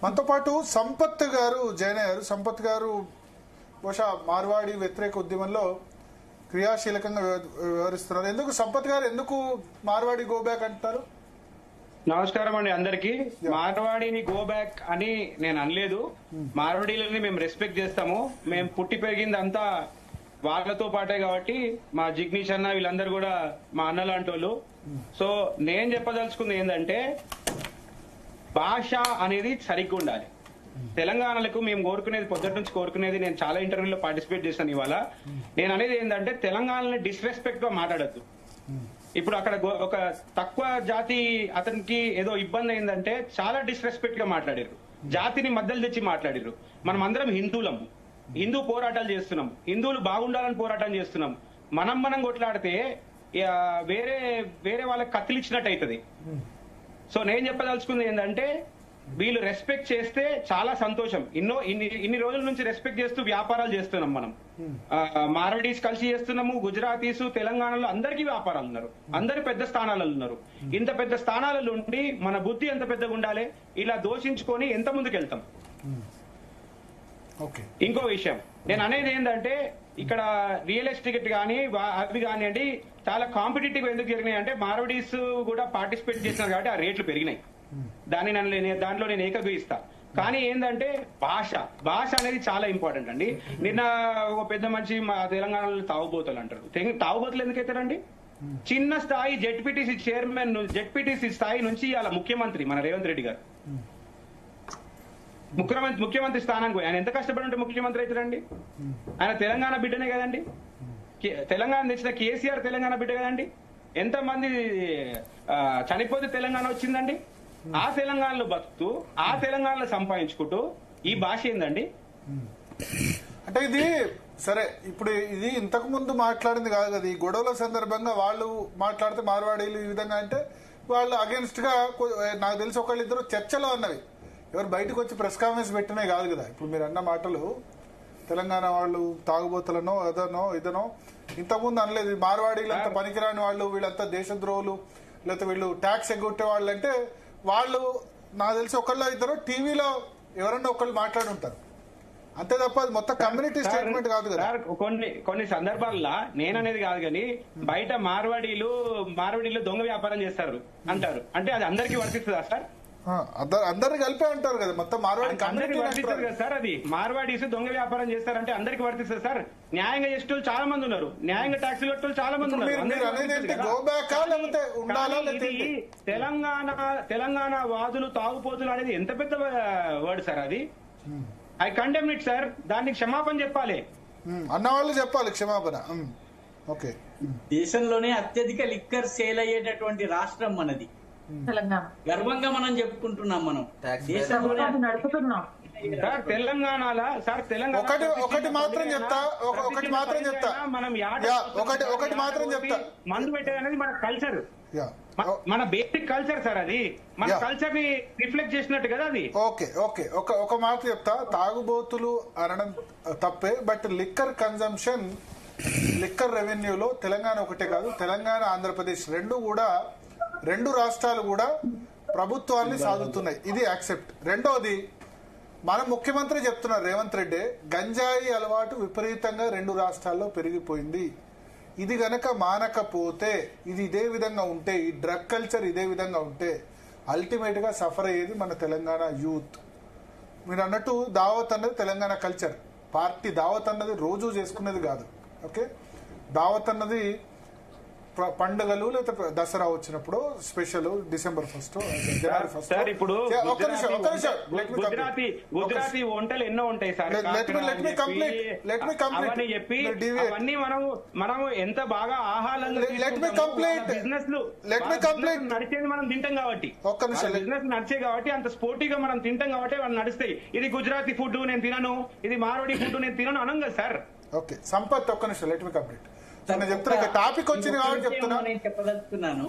మనతో పాటు సంపత్ గారు జాయిన్ అయ్యారు. సంపత్ గారు బహుశా మార్వాడి వ్యతిరేక ఉద్యమంలో క్రియాశీలకంగా వ్యవహరిస్తున్నారు. ఎందుకు సంపత్ గారు ఎందుకు మార్వాడి గో బ్యాక్ అంటారు? నమస్కారం అండి అందరికి. మార్వాడిని గో బ్యాక్ అని నేను అనలేదు. మార్వాడీలని మేము రెస్పెక్ట్ చేస్తాము. మేము పుట్టి పెరిగింది అంతా వాళ్ళతో పాటే కాబట్టి మా జిగ్నీష్ అన్న వీళ్ళందరూ కూడా మా అన్న లాంటి వాళ్ళు. సో నేను చెప్పదలుచుకుంది ఏంటంటే భాష అనేది సరిగ్గా ఉండాలి. తెలంగాణలకు మేము కోరుకునేది పొద్దుటి నుంచి కోరుకునేది, నేను చాలా ఇంటర్వ్యూలో పార్టిసిపేట్ చేశాను. ఇవాళ నేను అనేది ఏంటంటే తెలంగాణని డిస్రెస్పెక్ట్ గా మాట్లాడద్దు. ఇప్పుడు అక్కడ ఒక తక్కువ జాతి అతనికి ఏదో ఇబ్బంది అయిందంటే చాలా డిస్రెస్పెక్ట్ గా మాట్లాడారు. జాతిని మధ్యలో తెచ్చి మాట్లాడారు. మనం అందరం హిందువులము, హిందూ పోరాటాలు చేస్తున్నాం, హిందువులు బాగుండాలని పోరాటం చేస్తున్నాం. మనం కొట్లాడితే వేరే వేరే వాళ్ళకి కత్తిలిచ్చినట్టు అవుతుంది. సో నేను చెప్పదలుచుకుంది ఏంటంటే వీళ్ళు రెస్పెక్ట్ చేస్తే చాలా సంతోషం. ఇన్ని రోజుల నుంచి రెస్పెక్ట్ చేస్తూ వ్యాపారాలు చేస్తున్నాం. మనం మార్వాడీస్ కలిసి చేస్తున్నాము. గుజరాతీస్ తెలంగాణలో అందరికీ వ్యాపారాలు ఉన్నారు, అందరు పెద్ద స్థానాలలో ఉన్నారు. ఇంత పెద్ద స్థానాలలో ఉండి మన బుద్ధి ఎంత పెద్దగా ఉండాలి, ఇలా దోషించుకొని ఎంత ముందుకెళ్తాం. ఇంకో విషయం నేను అనేది ఏంటంటే ఇక్కడ రియల్ ఎస్టేట్ కానీ అవి కానివ్వండి చాలా కాంపిటేటివ్ ఎందుకు జరిగినాయి అంటే మార్వాడీస్ కూడా పార్టిసిపేట్ చేసినారు కాబట్టి ఆ రేట్లు పెరిగినాయి. దాంట్లో నేను ఏకీభవిస్తా. కానీ ఏంటంటే భాష అనేది చాలా ఇంపార్టెంట్ అండి. నిన్న ఒక పెద్ద మనిషి మా తెలంగాణలో తాగుబోతులు అంటారు. తాగుబోతులు ఎందుకు అవుతారండి? చిన్న స్థాయి జెడ్పీటీసీ చైర్మన్, జెడ్పీటీసీ స్థాయి నుంచి అలా ముఖ్యమంత్రి మన రేవంత్ రెడ్డి గారు ముఖ్యమంత్రి స్థానానికి ఆయన ఎంత కష్టపడి ఉంటే ముఖ్యమంత్రి అవుతారండి? ఆయన తెలంగాణ బిడ్డనే కదండి. తెలంగాణ తెచ్చిన కేసీఆర్ తెలంగాణ బిడ్డ కదండి. ఎంతమంది చనిపోతే తెలంగాణ వచ్చిందండి. ఆ తెలంగాణలో బతుకుతూ ఆ తెలంగాణలో సంపాదించుకుంటూ ఈ భాష ఏందండి? అంటే ఇది సరే, ఇప్పుడు ఇది ఇంతకు ముందు మాట్లాడింది కాదు కదా. ఈ గొడవల సందర్భంగా వాళ్ళు మాట్లాడితే మార్వాడీలు ఈ విధంగా అంటే వాళ్ళు అగేన్స్ట్ గా నాకు తెలిసి ఒకళ్ళిద్దరు చర్చలో అన్నవి, ఎవరు బయటకు వచ్చి ప్రెస్ కాన్ఫరెన్స్ పెట్టినే కాదు కదా. ఇప్పుడు మీరు అన్న మాటలు తెలంగాణ వాళ్ళు తాగుబోతులనో అదనో ఇదనో ఇంతకుముందు అనలేదు. మార్వాడీలంతా పనికిరాని వాళ్ళు, వీళ్ళంతా దేశద్రోహులు, లేకపోతే వీళ్ళు ట్యాక్స్ ఎగ్గొట్టే వాళ్ళు అంటే వాళ్ళు నాకు తెలిసి ఒకళ్ళ ఇద్దరు టీవీలో ఎవరన్నా ఒకళ్ళు మాట్లాడి ఉంటారు అంతే తప్ప అది మొత్తం కమ్యూనిటీ స్టేట్మెంట్ కాదు కదా. కొన్ని సందర్భాల్లో నేననేది కాదు కానీ బయట మార్వాడీలు దొంగ వ్యాపారం చేస్తారు అంటారు. అంటే అది అందరికీ వర్తిస్తుందా సార్? అందరిని కలిపే అంటారు కదా, మొత్తం మార్వాడి వర్తిస్తుంది కదా సార్. అది మార్వాడీస్ దొంగ వ్యాపారం చేస్తారంటే అందరికి వర్తిస్తుంది సార్. న్యాయంగా చేసేటోళ్ళు చాలా మంది ఉన్నారు, న్యాయంగా ట్యాక్సులు కట్టేవాళ్ళు చాలా మంది ఉన్నారు. తెలంగాణ వాదులు తాగుపోతులు అనేది ఎంత పెద్ద వర్డ్ సార్ అది. I condemn it sir. దానికి క్షమాపణ చెప్పాలి, అన్నవాళ్ళు చెప్పాలి క్షమాపణ. ఓకే, దేశంలోనే అత్యధిక లిక్కర్ సేల్ అయ్యేటటువంటి రాష్ట్రం మనది తెలంగాణ. గర్వంగా మనం చెప్పుకుంటున్నాం. మనం నడుపుతున్నాం సార్ తెలంగాణలో. సార్ తెలంగాణ ఒకటి మాత్రం చెప్తా మందు పెట్టేది అనేది మన కల్చర్, మన బేసిక్ కల్చర్ సార్. అది మన కల్చర్ ని రిఫ్లెక్ట్ చేసినట్టు కదా అది. ఓకే ఒక మాట చెప్తా. తాగుబోతులు అనడం తప్పే, బట్ లిక్కర్ కన్జంప్షన్, లిక్కర్ రెవెన్యూలో తెలంగాణ ఒకటే కాదు, తెలంగాణ ఆంధ్రప్రదేశ్ రెండు రాష్ట్రాలు కూడా ప్రభుత్వాన్ని సాగుతున్నాయి. ఇది యాక్సెప్ట్. రెండోది, మన ముఖ్యమంత్రి చెప్తున్నారు రేవంత్ రెడ్డి, గంజాయి అలవాటు విపరీతంగా 2 రాష్ట్రాల్లో పెరిగిపోయింది. ఇది గనక మానకపోతే, ఇది ఇదే విధంగా ఉంటే, ఈ డ్రగ్ కల్చర్ ఇదే విధంగా ఉంటే అల్టిమేట్ గా సఫర్ అయ్యేది మన తెలంగాణ యూత్. మీరు అన్నట్టు దావత్ అన్నది తెలంగాణ కల్చర్. పార్టీ దావత్ అన్నది రోజు చేసుకునేది కాదు. ఓకే, దావత్ అన్నది పండుగలు లేదా దసరా వచ్చినప్పుడు స్పెషల్, December 1, January 1. సార్ ఇప్పుడు గుజరాతీ వంటలు ఎన్నో ఉంటాయి సార్. అవన్నీ మనం ఎంత బాగా బిజినెస్ నడిచేది మనం తింటాం కాబట్టి, బిజినెస్ నడిచే కాబట్టి అంత స్పోర్టీగా మనం తింటాం కాబట్టి వాళ్ళు నడుస్తాయి. ఇది గుజరాతీ ఫుడ్ నేను తినను, ఇది మార్వాడి ఫుడ్ నేను తినను అనం కదా సార్. ఓకే సంపత్, ఒక్క నిమిషం, లెట్ మీ కంప్లీట్. చెప్తున్నా టాపిక్ వచ్చింది కాబట్టి చెప్తున్నా. చెప్పదలుచుకున్నాను.